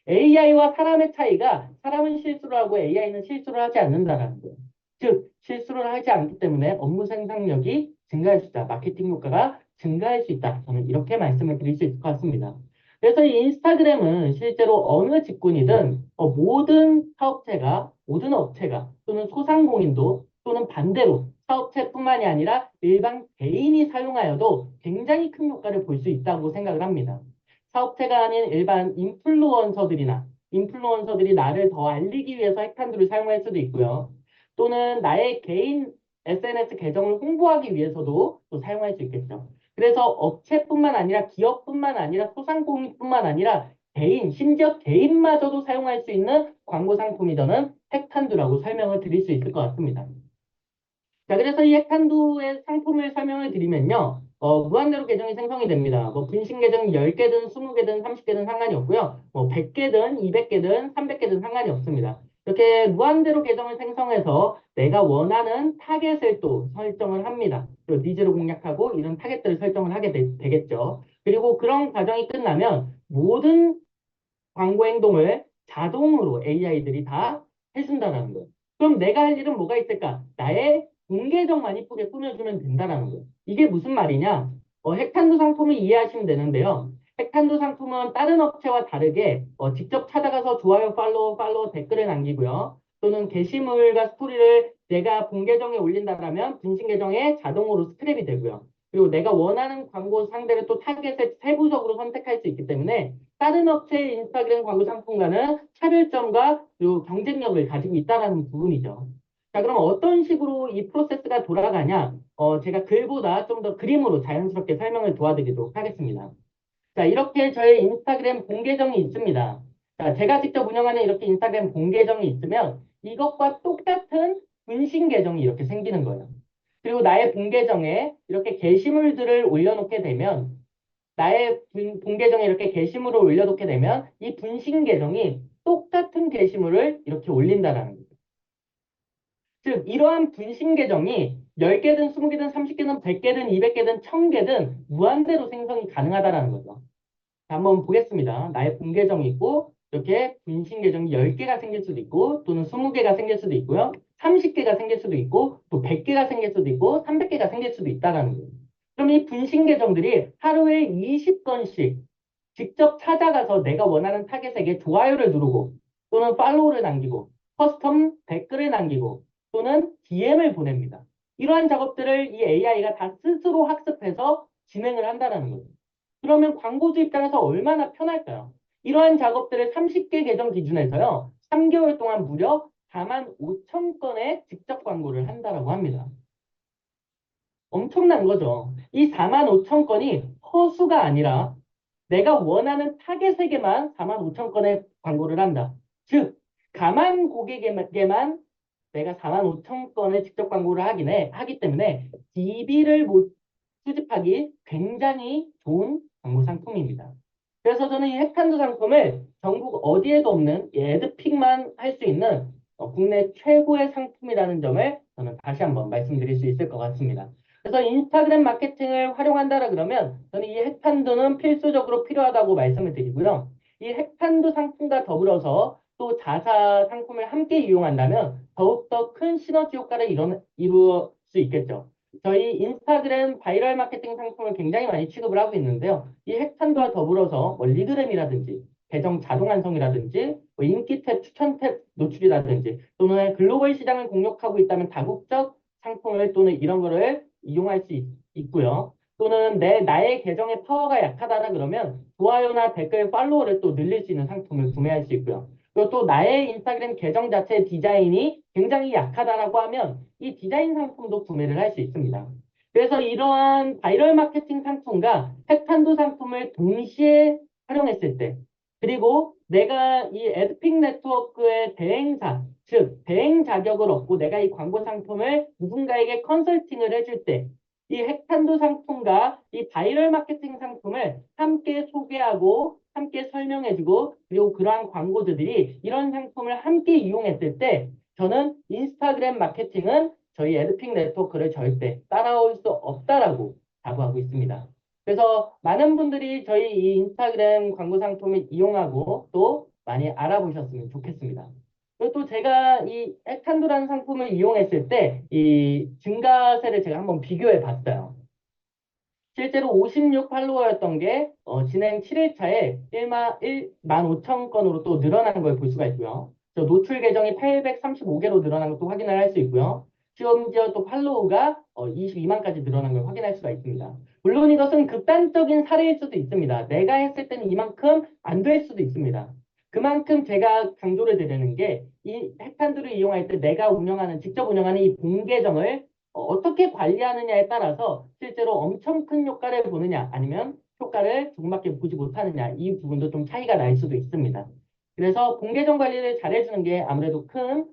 AI와 사람의 차이가 사람은 실수를 하고 AI는 실수를 하지 않는다라는 거예요. 즉, 실수를 하지 않기 때문에 업무 생산력이 증가할 수 있다. 마케팅 효과가 증가할 수 있다. 저는 이렇게 말씀을 드릴 수 있을 것 같습니다. 그래서 이 인스타그램은 실제로 어느 직군이든 모든 사업체가, 모든 업체가 또는 소상공인도 또는 반대로 사업체뿐만이 아니라 일반 개인이 사용하여도 굉장히 큰 효과를 볼 수 있다고 생각을 합니다. 사업체가 아닌 일반 인플루언서들이 나를 더 알리기 위해서 핵탄두를 사용할 수도 있고요. 또는 나의 개인 SNS 계정을 홍보하기 위해서도 또 사용할 수 있겠죠. 그래서 업체뿐만 아니라 기업뿐만 아니라 소상공인뿐만 아니라 개인, 심지어 개인마저도 사용할 수 있는 광고 상품이 저는 핵탄두라고 설명을 드릴 수 있을 것 같습니다. 자, 그래서 이 핵탄두의 상품을 설명을 드리면요. 무한대로 계정이 생성이 됩니다. 뭐 분신 계정이 10개든 20개든 30개든 상관이 없고요. 뭐 100개든 200개든 300개든 상관이 없습니다. 이렇게 무한대로 계정을 생성해서 내가 원하는 타겟을 또 설정을 합니다. 그리고 니즈를 공략하고 이런 타겟들을 설정을 하게 되겠죠. 그리고 그런 과정이 끝나면 모든 광고 행동을 자동으로 AI들이 다 해준다는 거예요. 그럼 내가 할 일은 뭐가 있을까? 나의 공계정만 이쁘게 꾸며주면 된다는 거예요. 이게 무슨 말이냐? 핵탄두 상품을 이해하시면 되는데요. 핵탄두 상품은 다른 업체와 다르게 직접 찾아가서 좋아요, 팔로우 댓글을 남기고요. 또는 게시물과 스토리를 내가 본 계정에 올린다면 분신 계정에 자동으로 스크랩이 되고요. 그리고 내가 원하는 광고 상대를 또 타겟에 세부적으로 선택할 수 있기 때문에 다른 업체의 인스타그램 광고 상품과는 차별점과 그리고 경쟁력을 가지고 있다는 부분이죠. 자, 그럼 어떤 식으로 이 프로세스가 돌아가냐? 제가 글보다 좀 더 그림으로 자연스럽게 설명을 도와드리도록 하겠습니다. 자, 이렇게 저의 인스타그램 공계정이 있습니다. 자, 제가 직접 운영하는 이렇게 인스타그램 공계정이 있으면 이것과 똑같은 분신 계정이 이렇게 생기는 거예요. 그리고 나의 본계정에 이렇게 게시물들을 올려놓게 되면 나의 본계정에 이렇게 게시물을 올려놓게 되면 이 분신 계정이 똑같은 게시물을 이렇게 올린다라는 거죠. 즉 이러한 분신 계정이 10개든 20개든 30개든 100개든 200개든 1000개든 무한대로 생성이 가능하다라는 거죠. 자, 한번 보겠습니다. 나의 본 계정이 있고 이렇게 분신 계정이 10개가 생길 수도 있고 또는 20개가 생길 수도 있고요. 30개가 생길 수도 있고 또 100개가 생길 수도 있고 300개가 생길 수도 있다는 거예요. 그럼 이 분신 계정들이 하루에 20건씩 직접 찾아가서 내가 원하는 타겟에게 좋아요를 누르고 또는 팔로우를 남기고 커스텀 댓글을 남기고 또는 DM을 보냅니다. 이러한 작업들을 이 AI가 다 스스로 학습해서 진행을 한다는 거죠. 그러면 광고주 입장에서 얼마나 편할까요? 이러한 작업들을 30개 계정 기준에서요. 3개월 동안 무려 4만 5천 건의 직접 광고를 한다라고 합니다. 엄청난 거죠. 이 4만 5천 건이 허수가 아니라 내가 원하는 타겟에게만 4만 5천 건의 광고를 한다. 즉, 가만 고객에게만 내가 4만 5천 건의 직접 광고를 하기 때문에 DB를 수집하기 굉장히 좋은 광고 상품입니다. 그래서 저는 이 핵탄두 상품을 전국 어디에도 없는 에드픽만 할 수 있는 국내 최고의 상품이라는 점을 저는 다시 한번 말씀드릴 수 있을 것 같습니다. 그래서 인스타그램 마케팅을 활용한다라 그러면 저는 이 핵탄두는 필수적으로 필요하다고 말씀을 드리고요. 이 핵탄두 상품과 더불어서 또 자사 상품을 함께 이용한다면 더욱더 큰 시너지 효과를 이루어 수 있겠죠. 저희 인스타그램 바이럴 마케팅 상품을 굉장히 많이 취급을 하고 있는데요. 이 핵탄두와 더불어서 뭐 리그램이라든지 계정 자동 완성이라든지 뭐 인기 탭, 추천 탭 노출이라든지 또는 글로벌 시장을 공략하고 있다면 다국적 상품을 또는 이런 거를 이용할 수 있고요. 또는 나의 계정의 파워가 약하다라 그러면 좋아요나 댓글, 팔로워를 또 늘릴 수 있는 상품을 구매할 수 있고요. 그리고 또 나의 인스타그램 계정 자체 디자인이 굉장히 약하다라고 하면 이 디자인 상품도 구매를 할 수 있습니다. 그래서 이러한 바이럴 마케팅 상품과 핵탄두 상품을 동시에 활용했을 때, 그리고 내가 이 에드픽 네트워크의 대행사, 즉 대행 자격을 얻고 내가 이 광고 상품을 누군가에게 컨설팅을 해줄 때, 이 핵탄두 상품과 이 바이럴 마케팅 상품을 함께 소개하고 함께 설명해주고 그리고 그러한 광고주들이 이런 상품을 함께 이용했을 때 저는 인스타그램 마케팅은 저희 에드픽 네트워크를 절대 따라올 수 없다라고 자부하고 있습니다. 그래서 많은 분들이 저희 이 인스타그램 광고 상품을 이용하고 또 많이 알아보셨으면 좋겠습니다. 그리고 또 제가 이 핵탄두라는 상품을 이용했을 때 이 증가세를 제가 한번 비교해 봤어요. 실제로 56 팔로워였던 게 진행 7일차에 1만 5천 건으로 또 늘어난 걸 볼 수가 있고요. 노출 계정이 835개로 늘어난 것도 확인을 할 수 있고요. 심지어 또 팔로우가 22만까지 늘어난 걸 확인할 수가 있습니다. 물론 이것은 극단적인 사례일 수도 있습니다. 내가 했을 때는 이만큼 안 될 수도 있습니다. 그만큼 제가 강조를 드리는 게 이 핵탄두를 이용할 때 내가 직접 운영하는 이 본계정을 어떻게 관리하느냐에 따라서 실제로 엄청 큰 효과를 보느냐 아니면 효과를 조금밖에 보지 못하느냐 이 부분도 좀 차이가 날 수도 있습니다. 그래서 공개정 관리를 잘해주는 게 아무래도 큰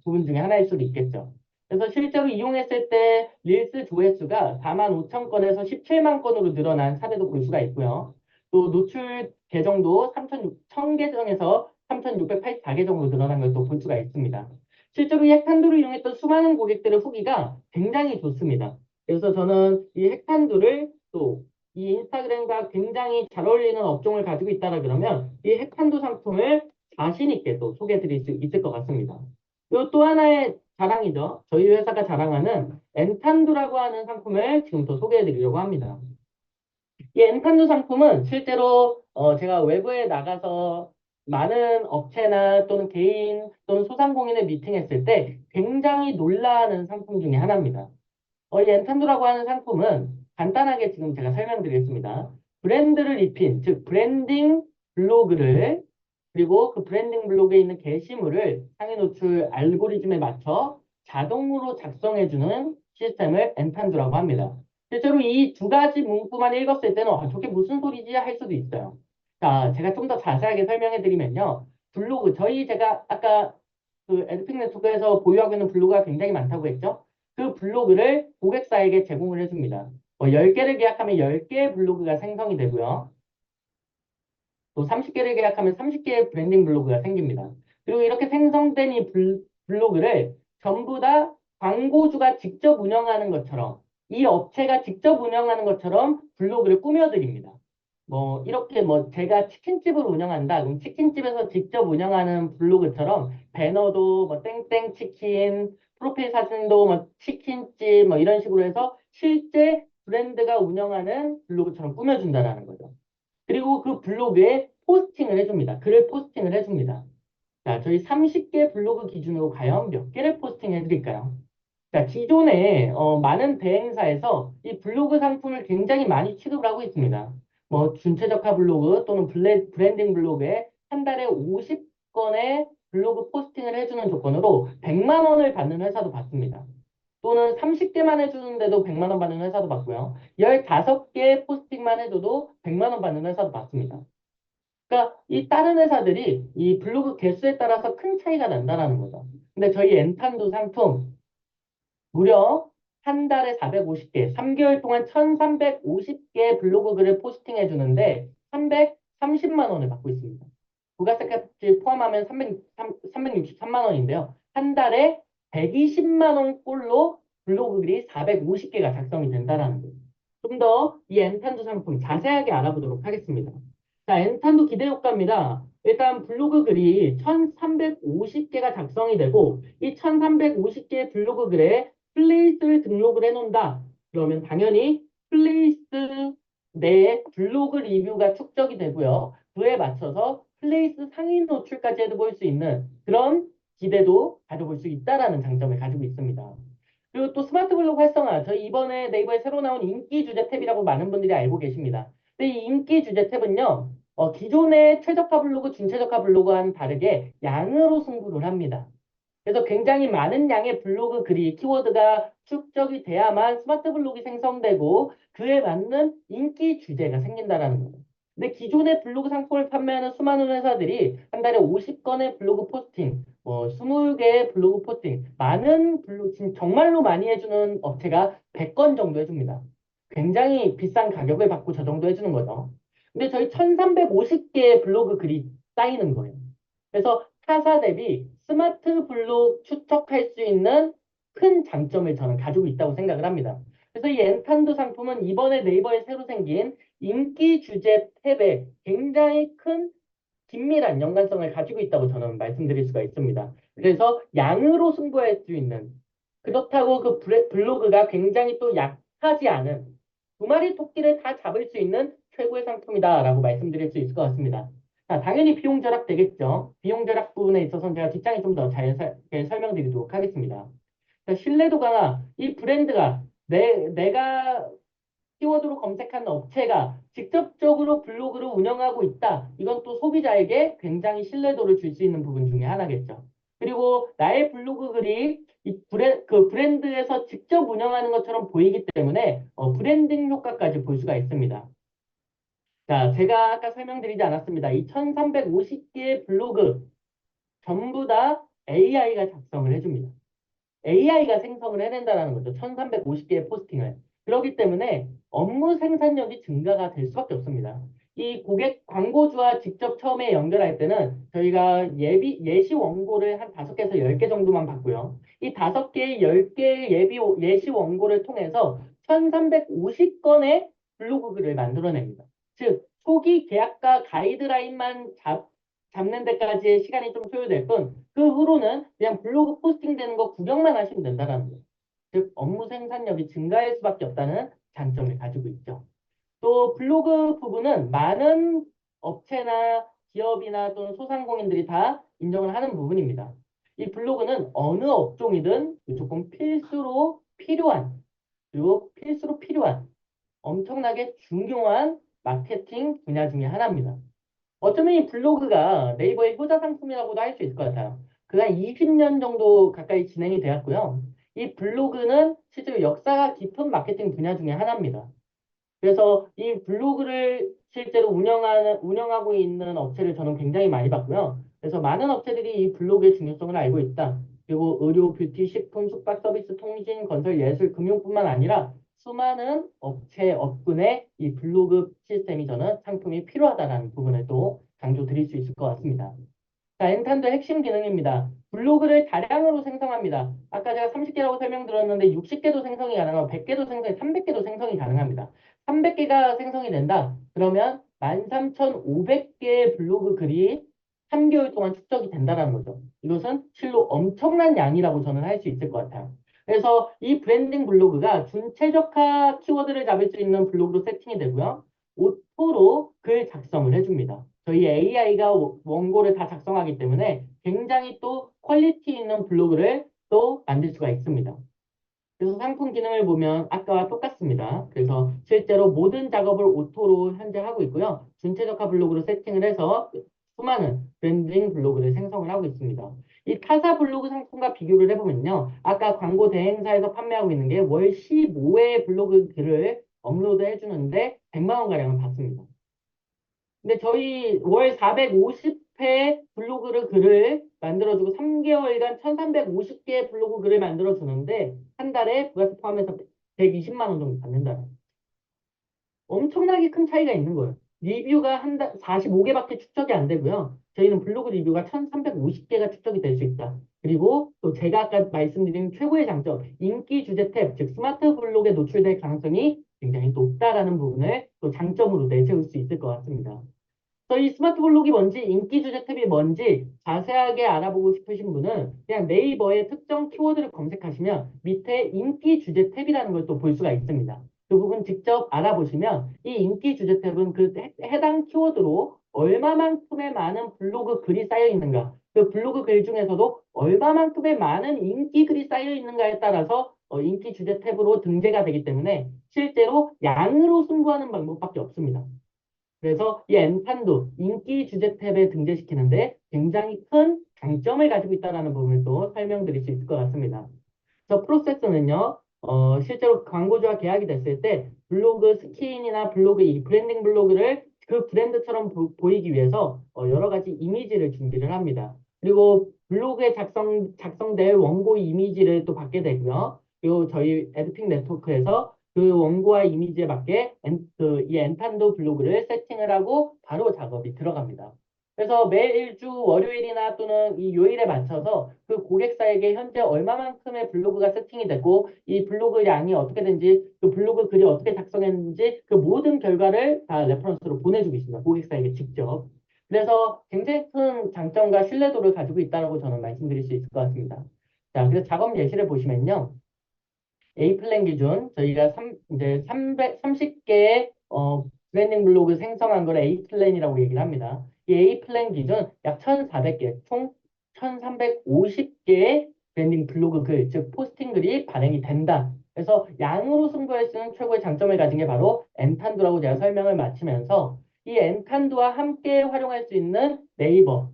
부분 중에 하나일 수도 있겠죠. 그래서 실제로 이용했을 때 릴스 조회수가 4만 5천 건에서 17만 건으로 늘어난 사례도 볼 수가 있고요. 또 노출 계정도 3,600 계정에서 3,684계정으로 늘어난 걸 또 볼 수가 있습니다. 실제로 이 핵탄두를 이용했던 수많은 고객들의 후기가 굉장히 좋습니다. 그래서 저는 이 핵탄두를 또 이 인스타그램과 굉장히 잘 어울리는 업종을 가지고 있다라 그러면 이 핵탄두 상품을 자신 있게 또 소개해 드릴 수 있을 것 같습니다. 그리고 또 하나의 자랑이죠. 저희 회사가 자랑하는 엔탄두라고 하는 상품을 지금부터 소개해 드리려고 합니다. 이 엔탄두 상품은 실제로 제가 외부에 나가서 많은 업체나 또는 개인 또는 소상공인을 미팅했을 때 굉장히 놀라는 상품 중에 하나입니다. 이 엔탄두라고 하는 상품은 간단하게 지금 제가 설명드리겠습니다. 브랜드를 입힌, 즉 브랜딩 블로그를 그리고 그 브랜딩 블로그에 있는 게시물을 상위 노출 알고리즘에 맞춰 자동으로 작성해주는 시스템을 엔탄두라고 합니다. 실제로 이 두 가지 문구만 읽었을 때는 저게 무슨 소리지 할 수도 있어요. 자, 제가 좀 더 자세하게 설명해 드리면요. 블로그, 제가 아까 그 에드픽 네트워크에서 보유하고 있는 블로그가 굉장히 많다고 했죠. 그 블로그를 고객사에게 제공을 해줍니다. 10개를 계약하면 10개의 블로그가 생성이 되고요. 또 30개를 계약하면 30개의 브랜딩 블로그가 생깁니다. 그리고 이렇게 생성된 이 블로그를 전부 다 광고주가 직접 운영하는 것처럼 이 업체가 직접 운영하는 것처럼 블로그를 꾸며드립니다. 이렇게 제가 치킨집을 운영한다. 그럼 치킨집에서 직접 운영하는 블로그처럼 배너도 땡땡 치킨, 프로필 사진도 치킨집 이런 식으로 해서 실제 브랜드가 운영하는 블로그처럼 꾸며준다라는 거죠. 그리고 그 블로그에 포스팅을 해줍니다. 글을 포스팅을 해줍니다. 자, 저희 30개 블로그 기준으로 과연 몇 개를 포스팅해 드릴까요? 자, 기존에 많은 대행사에서 이 블로그 상품을 굉장히 많이 취급을 하고 있습니다. 준최적화 블로그 또는 브랜딩 블로그에 한 달에 50건의 블로그 포스팅을 해주는 조건으로 100만 원을 받는 회사도 받습니다. 또는 30개만 해주는데도 100만 원 받는 회사도 받고요. 15개 포스팅만 해줘도 100만 원 받는 회사도 받습니다. 그러니까 이 다른 회사들이 이 블로그 개수에 따라서 큰 차이가 난다는 거죠. 근데 저희 엔탄두 상품 무려 한 달에 450개, 3개월 동안 1350개 블로그 글을 포스팅해 주는데 330만 원을 받고 있습니다. 부가세까지 포함하면 363만 원인데요. 한 달에 120만 원 꼴로 블로그 글이 450개가 작성이 된다는 거예요. 좀 더 이 엔탄두 상품 자세하게 알아보도록 하겠습니다. 자, 엔탄두 기대 효과입니다. 일단 블로그 글이 1350개가 작성이 되고 이 1350개의 블로그 글에 플레이스를 등록을 해놓는다. 그러면 당연히 플레이스 내에 블로그 리뷰가 축적이 되고요. 그에 맞춰서 플레이스 상위 노출까지 해볼 수 있는 그런 기대도 가져볼 수 있다라는 장점을 가지고 있습니다. 그리고 또 스마트 블로그 활성화. 저희 이번에 네이버에 새로 나온 인기 주제 탭이라고 많은 분들이 알고 계십니다. 근데 이 인기 주제 탭은요. 기존의 최저가 블로그, 중최저가 블로그와는 다르게 양으로 승부를 합니다. 그래서 굉장히 많은 양의 블로그 글이 키워드가 축적이 돼야만 스마트 블록이 생성되고 그에 맞는 인기 주제가 생긴다라는 거예요. 근데 기존의 블로그 상품을 판매하는 수많은 회사들이 한 달에 50건의 블로그 포스팅, 20개의 블로그 포스팅, 많은 블로그, 지금 정말로 많이 해주는 업체가 100건 정도 해줍니다. 굉장히 비싼 가격을 받고 저 정도 해주는 거죠. 근데 저희 1350개의 블로그 글이 쌓이는 거예요. 그래서 타사 대비 스마트 블록 추적할 수 있는 큰 장점을 저는 가지고 있다고 생각을 합니다. 그래서 이 엔탄두 상품은 이번에 네이버에 새로 생긴 인기 주제 탭에 굉장히 큰 긴밀한 연관성을 가지고 있다고 저는 말씀드릴 수가 있습니다. 그래서 양으로 승부할 수 있는 그렇다고 그 블로그가 굉장히 또 약하지 않은 두 마리 토끼를 다 잡을 수 있는 최고의 상품이다라고 말씀드릴 수 있을 것 같습니다. 자, 당연히 비용 절약 되겠죠. 비용 절약 부분에 있어서는 제가 뒷장에 좀 더 잘 설명드리도록 하겠습니다. 자, 신뢰도 강화, 이 브랜드가 내가 키워드로 검색하는 업체가 직접적으로 블로그를 운영하고 있다. 이건 또 소비자에게 굉장히 신뢰도를 줄 수 있는 부분 중에 하나겠죠. 그리고 나의 블로그 글이 그 브랜드에서 직접 운영하는 것처럼 보이기 때문에 브랜딩 효과까지 볼 수가 있습니다. 자, 제가 아까 설명드리지 않았습니다. 이 1350개의 블로그 전부 다 AI가 작성을 해줍니다. AI가 생성을 해낸다는 거죠. 1350개의 포스팅을. 그렇기 때문에 업무 생산력이 증가가 될 수밖에 없습니다. 이 고객 광고주와 직접 처음에 연결할 때는 저희가 예시 원고를 한 5개에서 10개 정도만 받고요. 이 5개, 10개의 예시 원고를 통해서 1350건의 블로그 글을 만들어냅니다. 즉, 초기 계약과 가이드라인만 잡는 데까지의 시간이 좀 소요될 뿐, 그 후로는 그냥 블로그 포스팅 되는 거 구경만 하시면 된다는 거예요. 즉, 업무 생산력이 증가할 수밖에 없다는 장점을 가지고 있죠. 또 블로그 부분은 많은 업체나 기업이나 또는 소상공인들이 다 인정을 하는 부분입니다. 이 블로그는 어느 업종이든 무조건 필수로 필요한, 그리고 필수로 필요한 엄청나게 중요한 마케팅 분야 중에 하나입니다. 어쩌면 이 블로그가 네이버의 효자 상품이라고도 할 수 있을 것 같아요. 그간 20년 정도 가까이 진행이 되었고요. 이 블로그는 실제로 역사가 깊은 마케팅 분야 중에 하나입니다. 그래서 이 블로그를 실제로 운영하고 있는 업체를 저는 굉장히 많이 봤고요. 그래서 많은 업체들이 이 블로그의 중요성을 알고 있다. 그리고 의료, 뷰티, 식품, 숙박 서비스, 통신, 건설, 예술, 금융뿐만 아니라 수많은 업체, 업군의 이 블로그 시스템이 저는 상품이 필요하다는 부분을 또 강조드릴 수 있을 것 같습니다. 자, 엔탄도 핵심 기능입니다. 블로그를 다량으로 생성합니다. 아까 제가 30개라고 설명드렸는데 60개도 생성이 가능하고 100개도 생성이, 300개도 생성이 가능합니다. 300개가 생성이 된다. 그러면 13,500개의 블로그 글이 3개월 동안 축적이 된다는 거죠. 이것은 실로 엄청난 양이라고 저는 할 수 있을 것 같아요. 그래서 이 브랜딩 블로그가 준최적화 키워드를 잡을 수 있는 블로그로 세팅이 되고요. 오토로 글 작성을 해줍니다. 저희 AI가 원고를 다 작성하기 때문에 굉장히 또 퀄리티 있는 블로그를 또 만들 수가 있습니다. 그래서 상품 기능을 보면 아까와 똑같습니다. 그래서 실제로 모든 작업을 오토로 현재 하고 있고요. 준체적화 블로그로 세팅을 해서 수많은 브랜딩 블로그를 생성을 하고 있습니다. 이 타사 블로그 상품과 비교를 해보면요. 아까 광고 대행사에서 판매하고 있는 게 월 15회 블로그 글을 업로드 해주는데 100만 원가량을 받습니다. 근데 저희 월 450회 블로그를 글을 만들어주고 3개월간 1350개 블로그 글을 만들어주는데 한 달에 부가세 포함해서 120만 원 정도 받는다. 엄청나게 큰 차이가 있는 거예요. 리뷰가 한 달, 45개밖에 축적이 안 되고요. 저희는 블로그 리뷰가 1350개가 축적이 될 수 있다. 그리고 또 제가 아까 말씀드린 최고의 장점, 인기 주제 탭, 즉 스마트 블록에 노출될 가능성이 굉장히 높다라는 부분을 또 장점으로 내세울 수 있을 것 같습니다. 저희 스마트 블록이 뭔지, 인기 주제 탭이 뭔지 자세하게 알아보고 싶으신 분은 그냥 네이버에 특정 키워드를 검색하시면 밑에 인기 주제 탭이라는 걸 또 볼 수가 있습니다. 그 부분 직접 알아보시면 이 인기 주제 탭은 그 해당 키워드로 얼마만큼의 많은 블로그 글이 쌓여 있는가, 그 블로그 글 중에서도 얼마만큼의 많은 인기 글이 쌓여 있는가에 따라서 인기 주제 탭으로 등재가 되기 때문에 실제로 양으로 승부하는 방법밖에 없습니다. 그래서 이 엔판도 인기 주제 탭에 등재시키는데 굉장히 큰 장점을 가지고 있다는 부분을 또 설명드릴 수 있을 것 같습니다. 그래서 프로세스는요, 실제로 광고주와 계약이 됐을 때 블로그 스킨이나 블로그 이 브랜딩 블로그를 그 브랜드처럼 보이기 위해서 여러 가지 이미지를 준비를 합니다. 그리고 블로그에 작성될 원고 이미지를 또 받게 되고요. 그리고 저희 에드픽 네트워크에서 그 원고와 이미지에 맞게 이 엔탄도 블로그를 세팅을 하고 바로 작업이 들어갑니다. 그래서 매일 주 월요일이나 또는 이 요일에 맞춰서 그 고객사에게 현재 얼마만큼의 블로그가 세팅이 되고 이 블로그 양이 어떻게 된지 그 블로그 글이 어떻게 작성했는지 그 모든 결과를 다 레퍼런스로 보내주고 있습니다. 고객사에게 직접. 그래서 굉장히 큰 장점과 신뢰도를 가지고 있다고 저는 말씀드릴 수 있을 것 같습니다. 자, 그래서 작업 예시를 보시면요. A 플랜 기준 저희가 이제 330개의 브랜딩 블로그 생성한 걸 A 플랜이라고 얘기를 합니다. 이 A 플랜 기준 약 1,400개, 총 1,350개의 브랜딩 블로그 글, 즉 포스팅 글이 발행이 된다. 그래서 양으로 승부할 수 있는 최고의 장점을 가진 게 바로 엔탄두라고 제가 설명을 마치면서 이 엔탄두와 함께 활용할 수 있는 네이버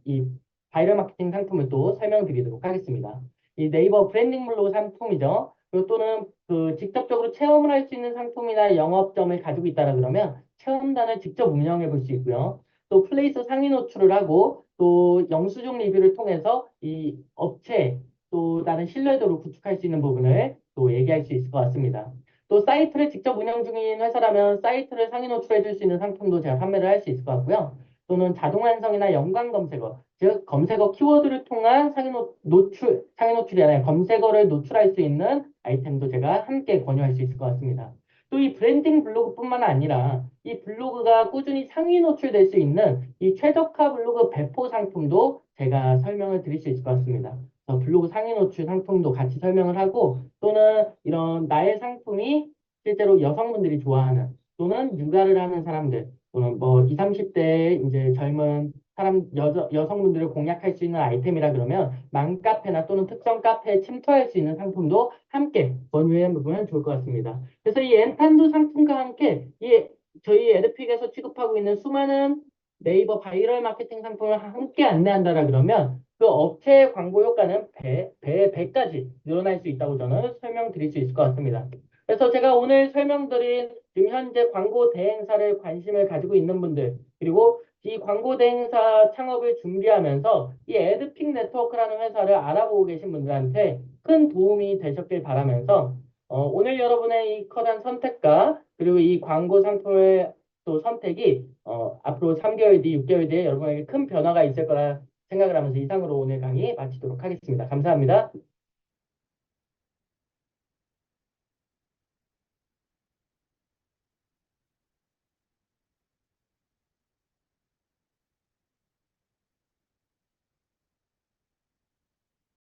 이 바이럴 마케팅 상품을 또 설명드리도록 하겠습니다. 이 네이버 브랜딩 블로그 상품이죠. 그리고 또는 그 직접적으로 체험을 할 수 있는 상품이나 영업점을 가지고 있다라 그러면 체험단을 직접 운영해 볼 수 있고요. 또 플레이스 상위 노출을 하고 또 영수증 리뷰를 통해서 이 업체 또 다른 신뢰도를 구축할 수 있는 부분을 또 얘기할 수 있을 것 같습니다. 또 사이트를 직접 운영 중인 회사라면 사이트를 상위 노출해 줄 수 있는 상품도 제가 판매를 할 수 있을 것 같고요. 또는 자동 완성이나 연관 검색어, 즉 검색어 키워드를 통한 상위 노출이 아니라 검색어를 노출할 수 있는 아이템도 제가 함께 권유할 수 있을 것 같습니다. 또 이 브랜딩 블로그뿐만 아니라 이 블로그가 꾸준히 상위 노출될 수 있는 이 최적화 블로그 배포 상품도 제가 설명을 드릴 수 있을 것 같습니다. 블로그 상위 노출 상품도 같이 설명을 하고 또는 이런 나의 상품이 실제로 여성분들이 좋아하는 또는 육아를 하는 사람들 또는 뭐 20, 30대 이제 젊은 여성분들을 공략할 수 있는 아이템이라 그러면 맘카페나 또는 특정 카페에 침투할 수 있는 상품도 함께 권유해 보면 좋을 것 같습니다. 그래서 이 엔탄두 상품과 함께 저희 에드픽에서 취급하고 있는 수많은 네이버 바이럴 마케팅 상품을 함께 안내한다라 그러면 그 업체의 광고 효과는 배까지 늘어날 수 있다고 저는 설명드릴 수 있을 것 같습니다. 그래서 제가 오늘 설명드린 지금 현재 광고 대행사를 관심을 가지고 있는 분들, 그리고 이 광고 대행사 창업을 준비하면서 이 에드픽 네트워크라는 회사를 알아보고 계신 분들한테 큰 도움이 되셨길 바라면서 오늘 여러분의 이 커다란 선택과 그리고 이 광고 상품의 또 선택이 앞으로 3개월 뒤, 6개월 뒤에 여러분에게 큰 변화가 있을 거라 생각을 하면서 이상으로 오늘 강의 마치도록 하겠습니다. 감사합니다.